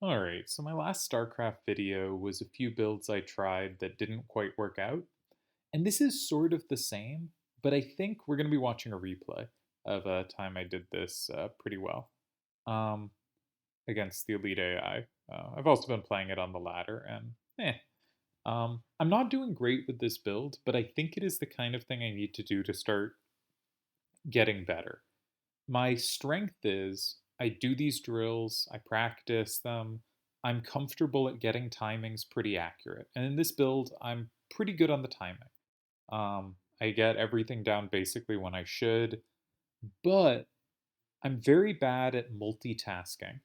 Alright, so my last Starcraft video was a few builds I tried that didn't quite work out. And this is sort of the same, but I think we're going to be watching a replay of a time I did this pretty well um, against the Elite AI. I've also been playing it on the ladder, and I'm not doing great with this build, but I think it is the kind of thing I need to do to start getting better. My strength is I do these drills, I practice them, I'm comfortable at getting timings pretty accurate. And in this build, I'm pretty good on the timing. I get everything down basically when I should, but I'm very bad at multitasking.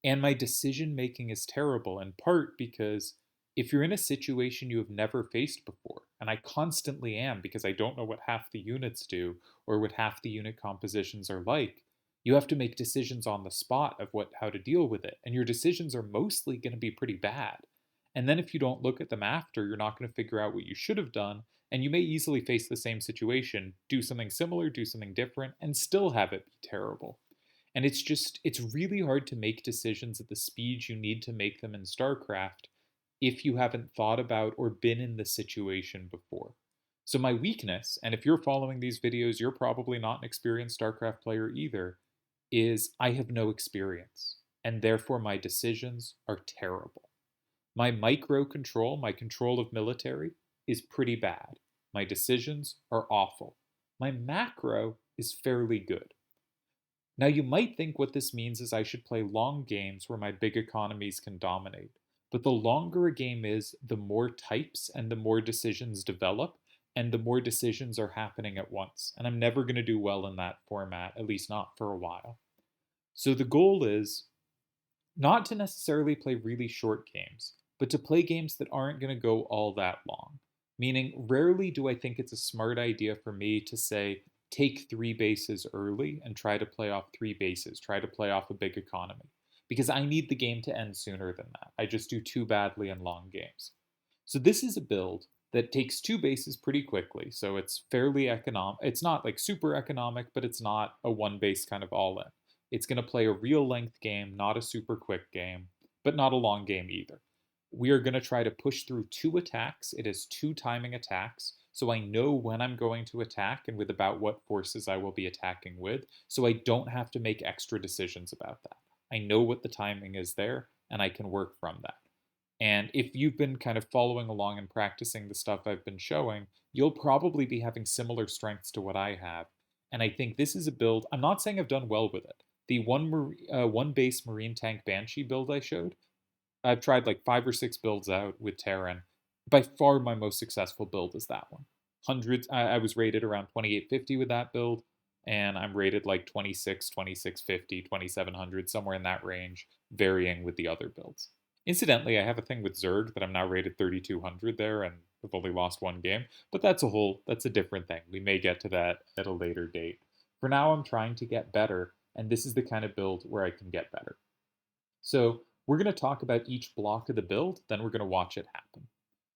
And my decision making is terrible in part because if you're in a situation you have never faced before, and I constantly am because I don't know what half the units do or what half the unit compositions are like, you have to make decisions on the spot of how to deal with it. And your decisions are mostly going to be pretty bad. And then if you don't look at them after, you're not going to figure out what you should have done. And you may easily face the same situation, do something similar, do something different, and still have it be terrible. And it's really hard to make decisions at the speed you need to make them in StarCraft if you haven't thought about or been in the situation before. So, my weakness, and if you're following these videos, you're probably not an experienced StarCraft player either, is I have no experience. And therefore, my decisions are terrible. My micro control, my control of military, is pretty bad. My decisions are awful. My macro is fairly good. Now, you might think what this means is I should play long games where my big economies can dominate. But the longer a game is, the more types and the more decisions develop, and the more decisions are happening at once. And I'm never going to do well in that format, at least not for a while. So the goal is not to necessarily play really short games, but to play games that aren't going to go all that long. Meaning, rarely do I think it's a smart idea for me to say, take three bases early and try to play off three bases, try to play off a big economy. Because I need the game to end sooner than that. I just do too badly in long games. So, this is a build that takes two bases pretty quickly. So, it's fairly economic. It's not like super economic, but it's not a one base kind of all in. It's going to play a real length game, not a super quick game, but not a long game either. We are going to try to push through two attacks. It is two timing attacks, so I know when I'm going to attack and with about what forces I will be attacking with, so I don't have to make extra decisions about that. I know what the timing is there, and I can work from that. And if you've been kind of following along and practicing the stuff I've been showing, you'll probably be having similar strengths to what I have. And I think this is a build. I'm not saying I've done well with it. The one base Marine Tank Banshee build I showed, I've tried like 5 or 6 builds out with Terran. By far, my most successful build is that one. Hundreds. I was rated around 2850 with that build, and I'm rated like 26, 2650, 2700, somewhere in that range, varying with the other builds. Incidentally, I have a thing with Zerg that I'm now rated 3200 there, and I've only lost one game, but that's a different thing. We may get to that at a later date. For now, I'm trying to get better, and this is the kind of build where I can get better. So we're going to talk about each block of the build, then we're going to watch it happen.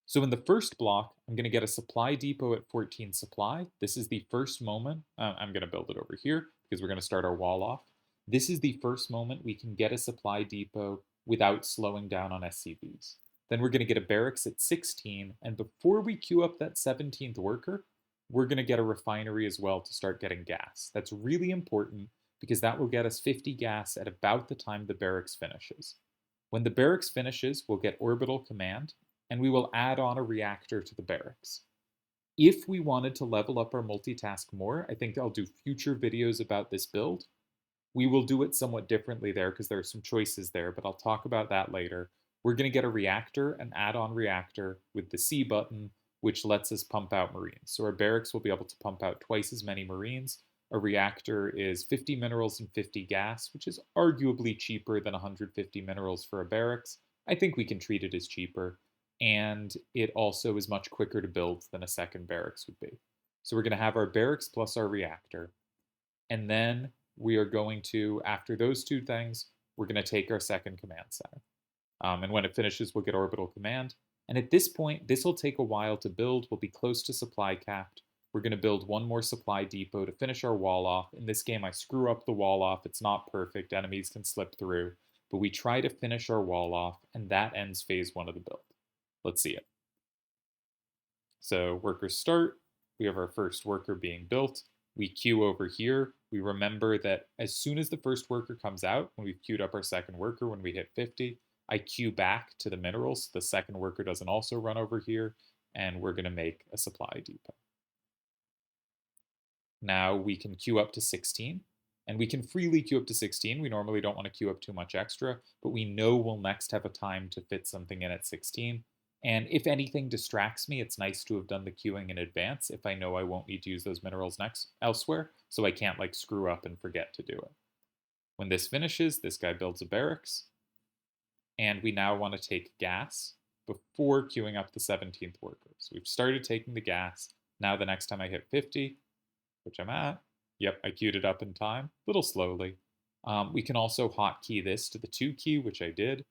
So in the first block, I'm going to get a supply depot at 14 supply. This is the first moment. I'm going to build it over here because we're going to start our wall off. This is the first moment we can get a supply depot without slowing down on SCVs. Then we're going to get a barracks at 16, and before we queue up that 17th worker, we're going to get a refinery as well to start getting gas. That's really important because that will get us 50 gas at about the time the barracks finishes. When the barracks finishes, we'll get orbital command, and we will add on a reactor to the barracks. If we wanted to level up our multitask more, I think I'll do future videos about this build. We will do it somewhat differently there because there are some choices there, but I'll talk about that later. We're going to get a reactor, an add-on reactor with the C button, which lets us pump out Marines. So our barracks will be able to pump out twice as many Marines. A reactor is 50 minerals and 50 gas, which is arguably cheaper than 150 minerals for a barracks. I think we can treat it as cheaper. And it also is much quicker to build than a second barracks would be. So we're going to have our barracks plus our reactor. And then we are going to, after those two things, we're going to take our second command center. And when it finishes, we'll get orbital command. And at this point, this will take a while to build. We'll be close to supply capped. We're going to build one more supply depot to finish our wall off. In this game, I screw up the wall off. It's not perfect. Enemies can slip through. but we try to finish our wall off, and that ends phase 1 of the build. Let's see it. So workers start, we have our first worker being built, we queue over here, we remember that as soon as the first worker comes out, when we've queued up our second worker, when we hit 50, I queue back to the minerals, so the second worker doesn't also run over here, and we're going to make a supply depot. Now we can queue up to 16, and we can freely queue up to 16. We normally don't want to queue up too much extra, but we know we'll next have a time to fit something in at 16. And if anything distracts me, it's nice to have done the queuing in advance if I know I won't need to use those minerals next elsewhere, so I can't like screw up and forget to do it. When this finishes, this guy builds a barracks, and we now want to take gas before queuing up the 17th worker. So we've started taking the gas. Now the next time I hit 50, which I'm at, yep, I queued it up in time, a little slowly. We can also hotkey this to the 2 key, which I did,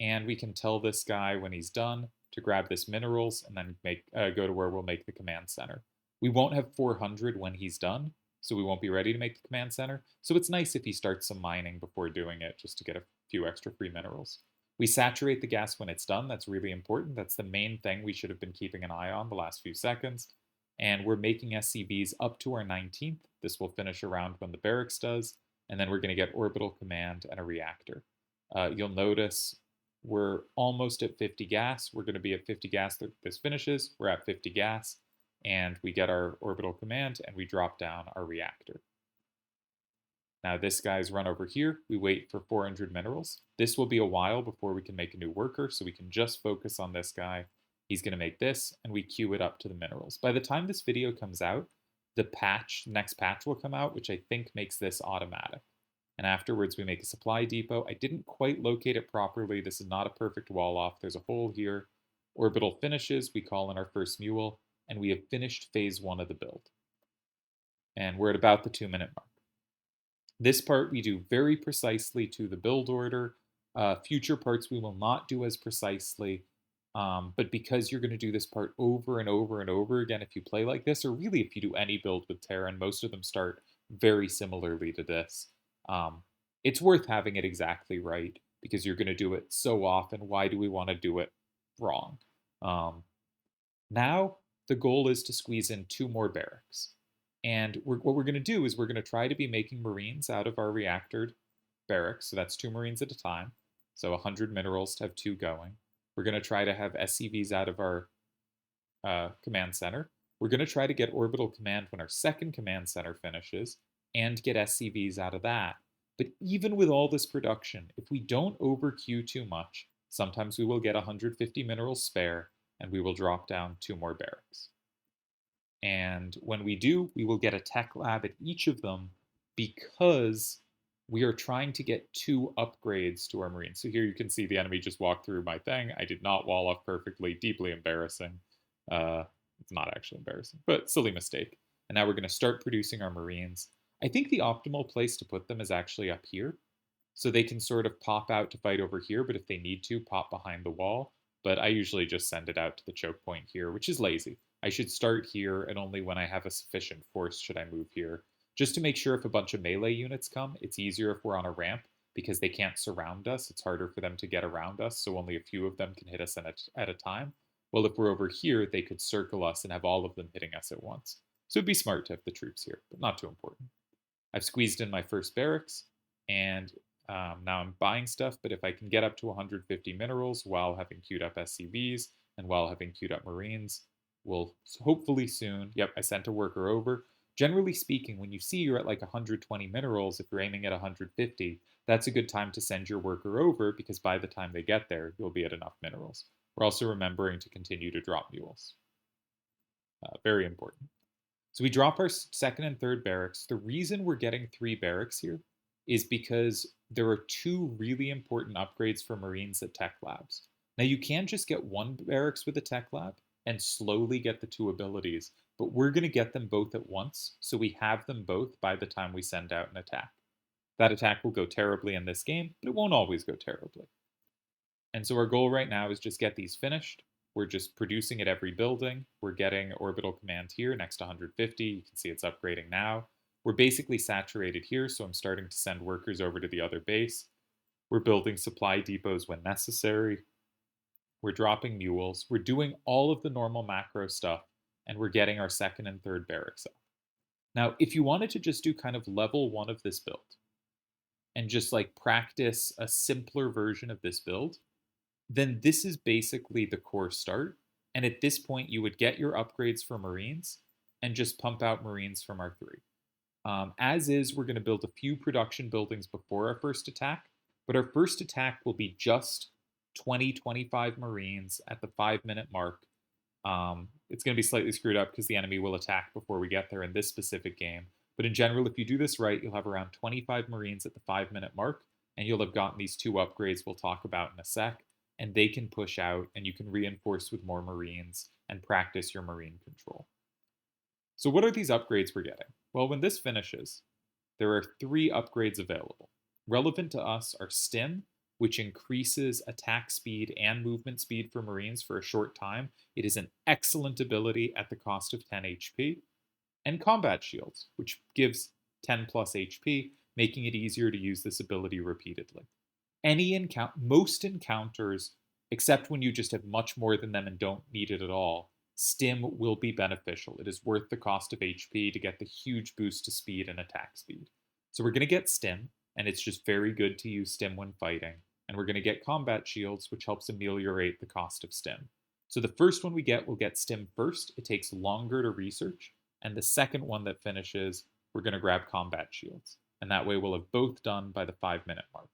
and we can tell this guy when he's done to grab this minerals and then go to where we'll make the command center. We won't have 400 when he's done, so we won't be ready to make the command center. So it's nice if he starts some mining before doing it, just to get a few extra free minerals. We saturate the gas when it's done. That's really important. That's the main thing we should have been keeping an eye on the last few seconds. And we're making SCVs up to our 19th. This will finish around when the barracks does, and then we're going to get orbital command and a reactor. You'll notice we're almost at 50 gas. We're going to be at 50 gas. This finishes. We're at 50 gas, and we get our orbital command, and we drop down our reactor. Now this guy's run over here. We wait for 400 minerals. This will be a while before we can make a new worker, so we can just focus on this guy. He's going to make this, and we queue it up to the minerals. By the time this video comes out, the next patch will come out, which I think makes this automatic. And afterwards, we make a supply depot. I didn't quite locate it properly. This is not a perfect wall off. There's a hole here. Orbital finishes. We call in our first mule, and we have finished phase 1 of the build. And we're at about the 2-minute mark. This part we do very precisely to the build order. Future parts we will not do as precisely. But because you're going to do this part over and over and over again if you play like this, or really if you do any build with Terran, most of them start very similarly to this. It's worth having it exactly right because you're going to do it so often. Why do we want to do it wrong? Now the goal is to squeeze in 2 more barracks. And what we're going to do is we're going to try to be making Marines out of our reactored barracks. So that's 2 Marines at a time. So 100 minerals to have 2 going. We're going to try to have SCVs out of our command center. We're going to try to get orbital command when our second command center finishes and get SCVs out of that. But even with all this production, if we don't overqueue too much, sometimes we will get 150 minerals spare and we will drop down 2 more barracks. And when we do, we will get a tech lab at each of them because we are trying to get 2 upgrades to our Marines. So here you can see the enemy just walked through my thing. I did not wall off perfectly, deeply embarrassing. It's not actually embarrassing, but silly mistake. And now we're going to start producing our Marines. I think the optimal place to put them is actually up here. So they can sort of pop out to fight over here, but if they need to, pop behind the wall. But I usually just send it out to the choke point here, which is lazy. I should start here, and only when I have a sufficient force should I move here. Just to make sure if a bunch of melee units come, it's easier if we're on a ramp, because they can't surround us. It's harder for them to get around us, so only a few of them can hit us at a time. Well, if we're over here, they could circle us and have all of them hitting us at once. So it'd be smart to have the troops here, but not too important. I've squeezed in my first barracks, and now I'm buying stuff, but if I can get up to 150 minerals while having queued up SCVs and while having queued up Marines, we'll hopefully soon, yep, I sent a worker over. Generally speaking, when you see you're at like 120 minerals, if you're aiming at 150, that's a good time to send your worker over because by the time they get there, you'll be at enough minerals. We're also remembering to continue to drop mules. Very important. So we drop our second and third barracks. The reason we're getting 3 barracks here is because there are 2 really important upgrades for Marines at Tech Labs. Now you can just get 1 barracks with a Tech Lab and slowly get the 2 abilities, but we're going to get them both at once, so we have them both by the time we send out an attack. That attack will go terribly in this game, but it won't always go terribly. And so our goal right now is just get these finished. We're just producing at every building. We're getting orbital command here next to 150. You can see it's upgrading now. We're basically saturated here, so I'm starting to send workers over to the other base. We're building supply depots when necessary. We're dropping mules. We're doing all of the normal macro stuff, and we're getting our second and third barracks up. Now, if you wanted to just do kind of level one of this build and just like practice a simpler version of this build, then this is basically the core start. And at this point, you would get your upgrades for Marines and just pump out Marines from our three. As is, we're going to build a few production buildings before our first attack, but our first attack will be just 20-25 Marines at the 5 minute mark. It's going to be slightly screwed up because the enemy will attack before we get there in this specific game. But in general, if you do this right, you'll have around 25 Marines at the 5 minute mark, and you'll have gotten these two upgrades we'll talk about in a sec, and they can push out, and you can reinforce with more Marines and practice your Marine control. So what are these upgrades we're getting? Well, when this finishes, there are 3 upgrades available. Relevant to us are Stim, which increases attack speed and movement speed for Marines for a short time. It is an excellent ability at the cost of 10 HP. And Combat Shields, which gives 10 plus HP, making it easier to use this ability repeatedly. Most encounters, except when you just have much more than them and don't need it at all, Stim will be beneficial. It is worth the cost of HP to get the huge boost to speed and attack speed. So we're going to get Stim, and it's just very good to use Stim when fighting. And we're going to get Combat Shields, which helps ameliorate the cost of Stim. So the first one we get, we'll get Stim first. It takes longer to research. And the second one that finishes, we're going to grab Combat Shields. And that way we'll have both done by the 5 minute mark.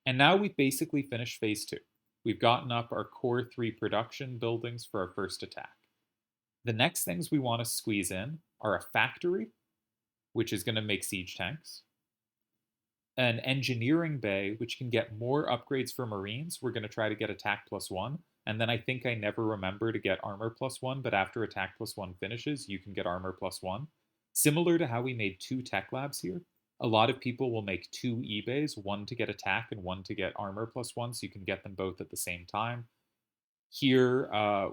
And now we've basically finished phase 2. We've gotten up our core 3 production buildings for our first attack. The next things we want to squeeze in are a factory, which is going to make siege tanks, an engineering bay, which can get more upgrades for Marines. We're going to try to get attack +1. And then I think I never remember to get armor +1, but after attack +1 finishes, you can get armor +1. Similar to how we made 2 tech labs here, a lot of people will make 2 eBays, one to get attack and one to get armor +1, so you can get them both at the same time. Here,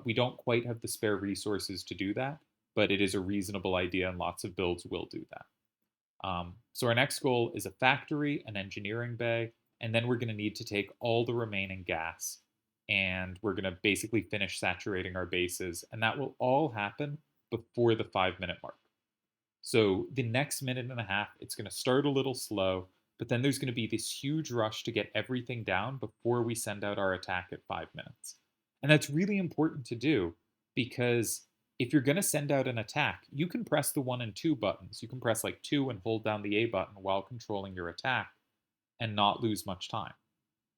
we don't quite have the spare resources to do that, but it is a reasonable idea and lots of builds will do that. So our next goal is a factory, an engineering bay, and then we're going to need to take all the remaining gas and we're going to basically finish saturating our bases, and that will all happen before the 5 minute mark. So the next minute and a half, it's going to start a little slow, but then there's going to be this huge rush to get everything down before we send out our attack at 5 minutes. And that's really important to do because if you're going to send out an attack, you can press the 1 and 2 buttons. You can press like 2 and hold down the A button while controlling your attack and not lose much time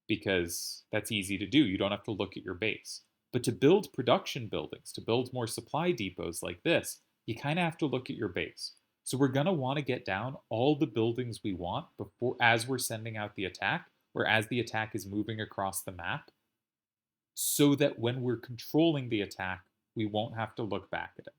because that's easy to do. You don't have to look at your base. But to build production buildings, to build more supply depots like this, you kind of have to look at your base. So we're going to want to get down all the buildings we want before, as we're sending out the attack, or as the attack is moving across the map, so that when we're controlling the attack, we won't have to look back at it.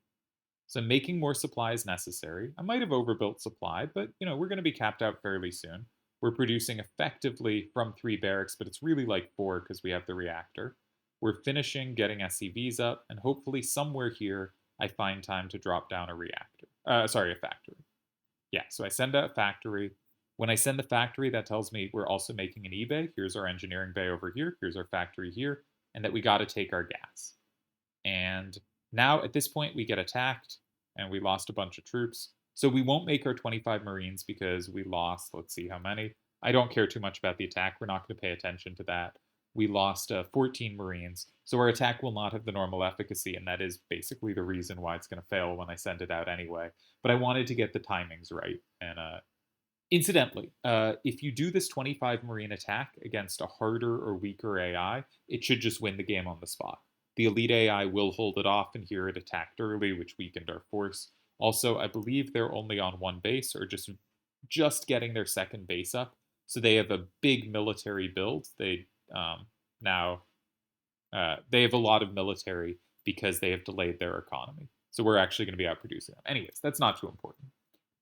So making more supply is necessary. I might have overbuilt supply, but we're going to be capped out fairly soon. We're producing effectively from 3 barracks, but it's really like 4 because we have the reactor. We're finishing getting SCVs up, and hopefully somewhere here I find time to drop down a factory. Yeah, so I send out factory. When I send the factory, that tells me we're also making an eBay. Here's our engineering bay over here. Here's our factory here, and that we got to take our gas. And now at this point, we get attacked, and we lost a bunch of troops. So we won't make our 25 Marines because we lost, let's see how many. I don't care too much about the attack. We're not going to pay attention to that. We lost 14 Marines. So our attack will not have the normal efficacy, and that is basically the reason why it's going to fail when I send it out anyway. But I wanted to get the timings right. And incidentally, if you do this 25 Marine attack against a harder or weaker AI, it should just win the game on the spot. The elite AI will hold it off, and here it attacked early, which weakened our force. Also, I believe they're only on 1 base, or just getting their 2nd base up. So they have a big military build. They have a lot of military because they have delayed their economy. So we're actually going to be outproducing them. Anyways, that's not too important.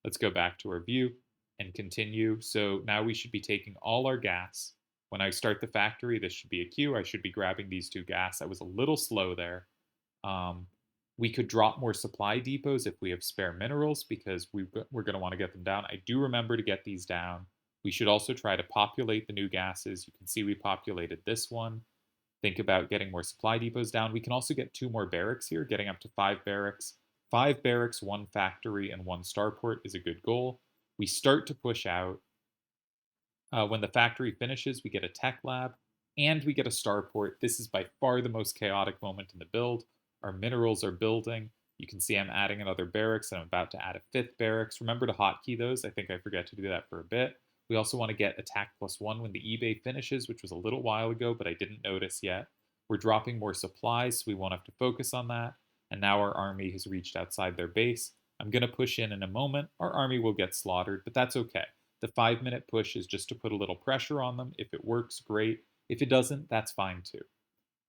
Let's go back to our view and continue. So now we should be taking all our gas. When I start the factory, this should be a queue. I should be grabbing these 2 gas. I was a little slow there. We could drop more supply depots if we have spare minerals because we're going to want to get them down. I do remember to get these down. We should also try to populate the new gases. You can see we populated this one. Think about getting more supply depots down. We can also get 2 more barracks here, getting up to 5 barracks. 5 barracks, 1 factory, and 1 starport is a good goal. We start to push out. When the factory finishes, we get a tech lab and we get a starport. This is by far the most chaotic moment in the build. Our minerals are building. You can see I'm adding another barracks and I'm about to add a 5th barracks. Remember to hotkey those. I think I forget to do that for a bit. We also want to get attack +1 when the eBay finishes, which was a little while ago, but I didn't notice yet. We're dropping more supplies, so we won't have to focus on that. And now our army has reached outside their base. I'm going to push in a moment. Our army will get slaughtered, but that's okay. The 5-minute push is just to put a little pressure on them. If it works, great. If it doesn't, that's fine too.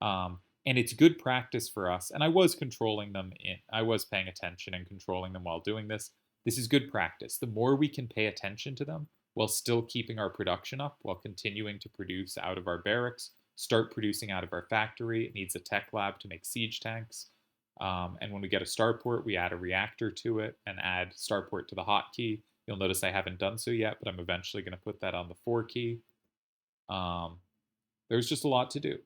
And it's good practice for us. And I was controlling them I was paying attention and controlling them while doing this. This is good practice. The more we can pay attention to them while still keeping our production up, while continuing to produce out of our barracks, start producing out of our factory. It needs a tech lab to make siege tanks. And when we get a starport, we add a reactor to it and add starport to the hotkey. You'll notice I haven't done so yet, but I'm eventually going to put that on the 4 key. There's just a lot to do.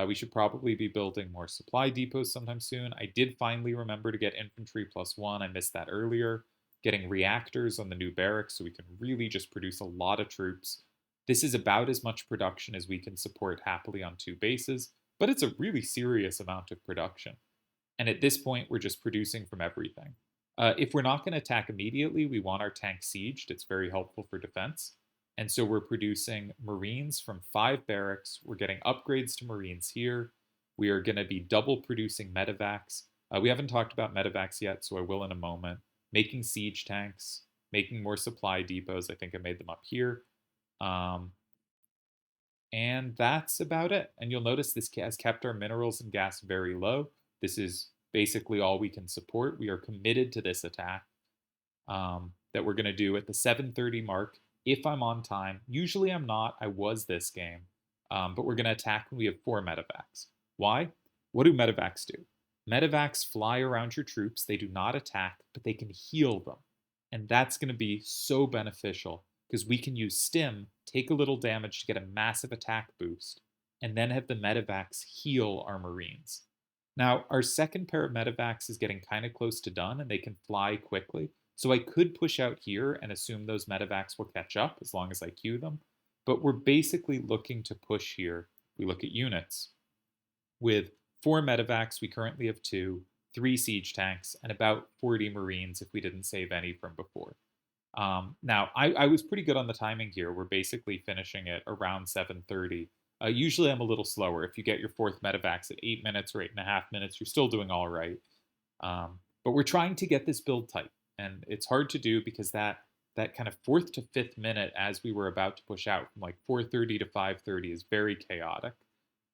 We should probably be building more supply depots sometime soon. I did finally remember to get infantry +1. I missed that earlier. Getting reactors on the new barracks so we can really just produce a lot of troops. This is about as much production as we can support happily on 2 bases, but it's a really serious amount of production. And at this point, we're just producing from everything. If we're not going to attack immediately, we want our tank sieged. It's very helpful for defense. And so we're producing Marines from 5 barracks. We're getting upgrades to Marines here. We are going to be double producing medevacs. We haven't talked about medevacs yet, so I will in a moment. Making siege tanks, making more supply depots. I think I made them up here. And that's about it. And you'll notice this has kept our minerals and gas very low. This is basically all we can support. We are committed to this attack that we're going to do at the 7:30 mark. If I'm on time, usually I'm not. I was this game. But we're going to attack when we have 4 medevacs. Why? What do medevacs do? Medevacs fly around your troops. They do not attack, but they can heal them. And that's going to be so beneficial because we can use stim, take a little damage to get a massive attack boost, and then have the medevacs heal our Marines. Now, our second pair of medevacs is getting kind of close to done, and they can fly quickly. So I could push out here and assume those medevacs will catch up as long as I queue them. But we're basically looking to push here. We look at units. With 4 medevacs, we currently have 2, 3 siege tanks, and about 40 Marines if we didn't save any from before. Now, I was pretty good on the timing here. We're basically finishing it around 7:30. Usually I'm a little slower. If you get your 4th medevacs at 8 minutes or 8.5 minutes, you're still doing all right. But we're trying to get this build tight. And it's hard to do because that kind of 4th to 5th minute as we were about to push out from like 4:30 to 5:30 is very chaotic.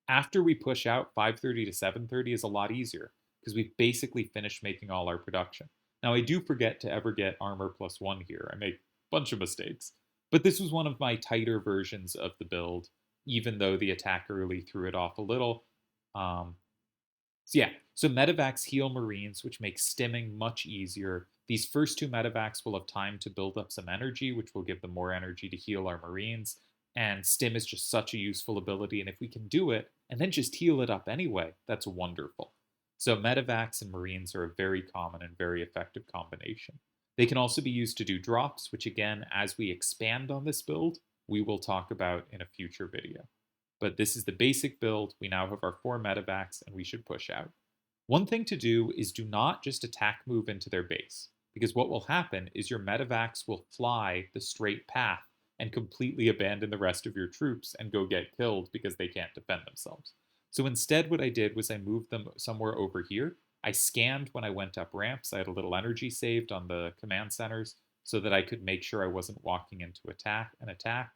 After we push out, 5:30 to 7:30 is a lot easier because we've basically finished making all our production. Now, I do forget to ever get armor +1 here. I make a bunch of mistakes. But this was one of my tighter versions of the build, even though the attack early threw it off a little. So medevacs heal Marines, which makes stimming much easier. These first 2 medevacs will have time to build up some energy, which will give them more energy to heal our Marines. And stim is just such a useful ability, and if we can do it, and then just heal it up anyway, that's wonderful. So medevacs and Marines are a very common and very effective combination. They can also be used to do drops, which again, as we expand on this build, we will talk about in a future video. But this is the basic build. We now have our 4 medevacs, and we should push out. One thing to do is do not just attack move into their base, because what will happen is your medevacs will fly the straight path and completely abandon the rest of your troops and go get killed because they can't defend themselves. So instead, what I did was I moved them somewhere over here. I scanned when I went up ramps. I had a little energy saved on the command centers so that I could make sure I wasn't walking into an attack.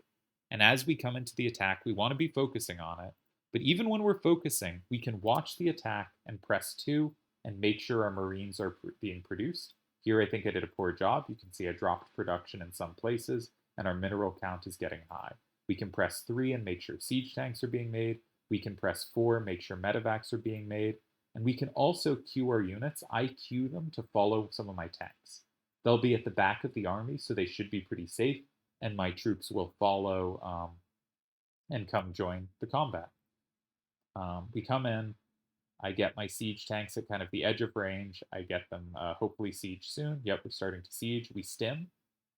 And as we come into the attack, we want to be focusing on it. But even when we're focusing, we can watch the attack and press 2 and make sure our Marines are being produced. Here, I think I did a poor job. You can see I dropped production in some places, and our mineral count is getting high. We can press 3 and make sure siege tanks are being made. We can press 4, make sure medevacs are being made. And we can also queue our units. I queue them to follow some of my tanks. They'll be at the back of the army, so they should be pretty safe. and my troops will follow and come join the combat. We come in, I get my siege tanks at kind of the edge of range. I get them hopefully siege soon. Yep, we're starting to siege. We stim,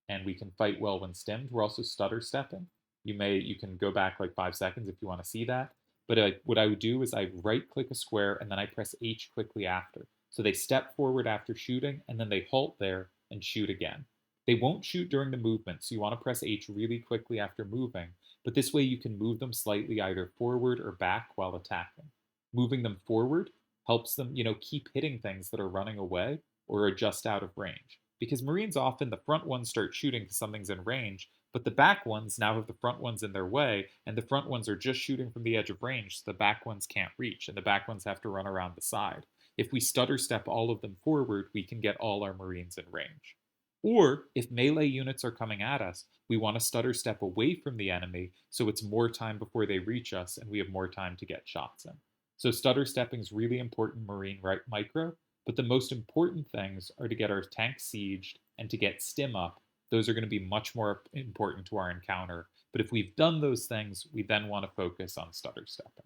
and we can fight well when stemmed. We're also stutter stepping. You can go back like 5 seconds if you want to see that. But what I would do is I right click a square and then I press H quickly after. So they step forward after shooting and then they halt there and shoot again. They won't shoot during the movement, so you want to press H really quickly after moving. But this way you can move them slightly either forward or back while attacking. Moving them forward helps them, keep hitting things that are running away or are just out of range. Because Marines often, the front ones start shooting because something's in range, but the back ones now have the front ones in their way, and the front ones are just shooting from the edge of range, so the back ones can't reach, and the back ones have to run around the side. If we stutter step all of them forward, we can get all our Marines in range. Or if melee units are coming at us, we want to stutter step away from the enemy so it's more time before they reach us and we have more time to get shots in. So stutter stepping is really important Marine micro, but the most important things are to get our tank sieged and to get stim up. Those are going to be much more important to our encounter. But if we've done those things, we then want to focus on stutter stepping.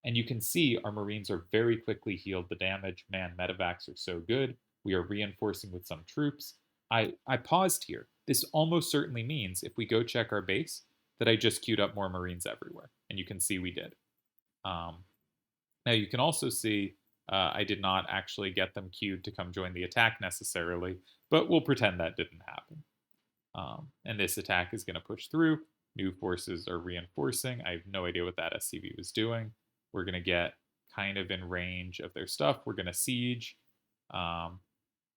And you can see our Marines are very quickly healed the damage. Man, medevacs are so good. We are reinforcing with some troops. I paused here. This almost certainly means if we go check our base, that I just queued up more Marines everywhere. And you can see we did. Now you can also see I did not actually get them queued to come join the attack necessarily, but we'll pretend that didn't happen. And this attack is going to push through. New forces are reinforcing. I have no idea what that SCV was doing. We're going to get kind of in range of their stuff. We're going to siege.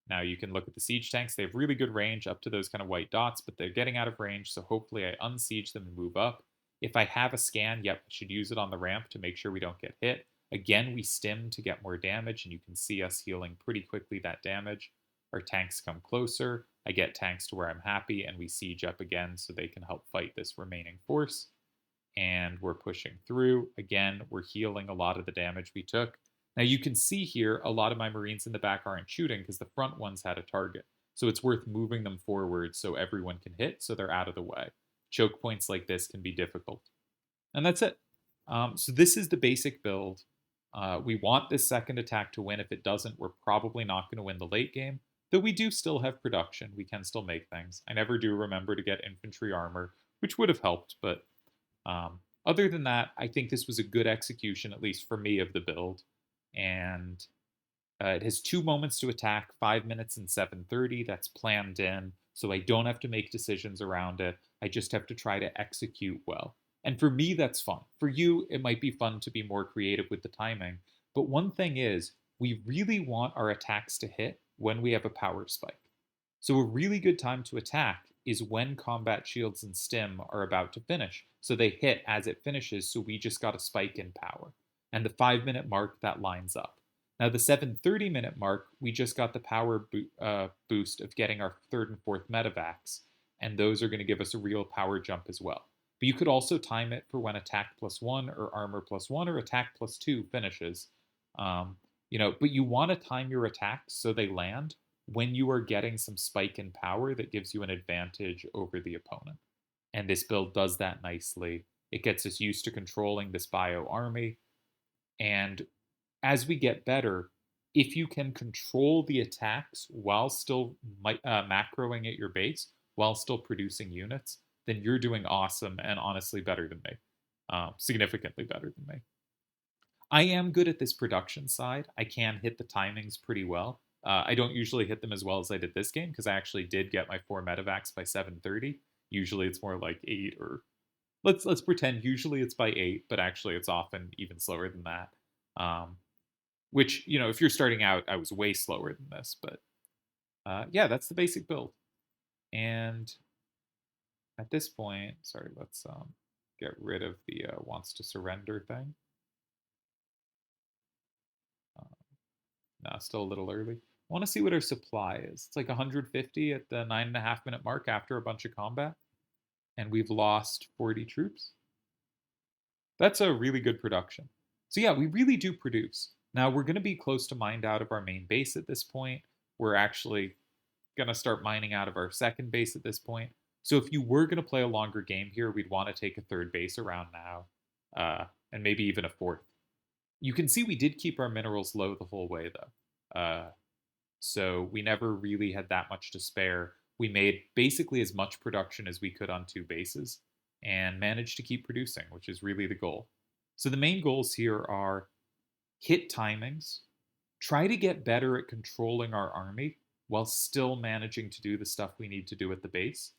Now you can look at the siege tanks. They have really good range up to those kind of white dots, but they're getting out of range, so hopefully I unsiege them and move up. If I have a scan, yep, I should use it on the ramp to make sure we don't get hit. Again, we stim to get more damage, and you can see us healing pretty quickly that damage. Our tanks come closer. I get tanks to where I'm happy, and we siege up again so they can help fight this remaining force. And we're pushing through. Again, we're healing a lot of the damage we took. Now you can see here a lot of my Marines in the back aren't shooting because the front ones had a target. So it's worth moving them forward so everyone can hit so they're out of the way. Choke points like this can be difficult. And that's it. So this is the basic build. We want this second attack to win. If it doesn't, we're probably not going to win the late game. Though we do still have production. We can still make things. I never do remember to get infantry armor, which would have helped. But other than that, I think this was a good execution, at least for me, of the build. And it has 2 moments to attack, 5 minutes and 7:30. That's planned in, so I don't have to make decisions around it. I just have to try to execute well. And for me, that's fun. For you, it might be fun to be more creative with the timing. But one thing is, we really want our attacks to hit when we have a power spike. So a really good time to attack is when combat shields and stim are about to finish. So they hit as it finishes, so we just got a spike in power. And the 5-minute mark, that lines up. Now, the 7:30-minute mark, we just got the power boost of getting our 3rd and 4th medevacs, and those are going to give us a real power jump as well. But you could also time it for when attack +1 or armor +1 or attack +2 finishes. But you want to time your attacks so they land when you are getting some spike in power that gives you an advantage over the opponent. And this build does that nicely. It gets us used to controlling this bio army. And as we get better, if you can control the attacks while still macroing at your base, while still producing units, then you're doing awesome and honestly better than me. Significantly better than me. I am good at this production side. I can hit the timings pretty well. I don't usually hit them as well as I did this game because I actually did get my 4 medevacs by 7:30. Usually it's more like 8 or let's pretend usually it's by 8, but actually it's often even slower than that. Which, if you're starting out, I was way slower than this, but yeah, that's the basic build. And at this point, sorry, let's get rid of the wants to surrender thing. No, still a little early. I want to see what our supply is. It's like 150 at the 9.5-minute mark after a bunch of combat. And we've lost 40 troops. That's a really good production. So yeah, we really do produce. Now we're going to be close to mined out of our main base at this point. We're actually going to start mining out of our second base at this point. So if you were going to play a longer game here, we'd want to take a third base around now, and maybe even a fourth. You can see we did keep our minerals low the whole way, though. So we never really had that much to spare. We made basically as much production as we could on two bases and managed to keep producing, which is really the goal. So the main goals here are hit timings, try to get better at controlling our army while still managing to do the stuff we need to do at the base,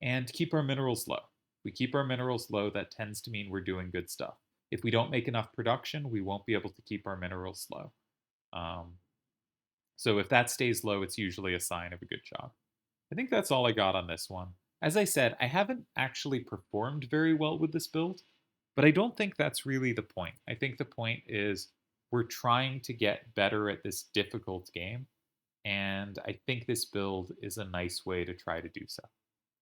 and keep our minerals low. If we keep our minerals low, that tends to mean we're doing good stuff. If we don't make enough production, we won't be able to keep our minerals low. Um, so if that stays low, it's usually a sign of a good job. I think that's all I got on this one. As I said, I haven't actually performed very well with this build, but I don't think that's really the point. I think the point is we're trying to get better at this difficult game, and I think this build is a nice way to try to do so.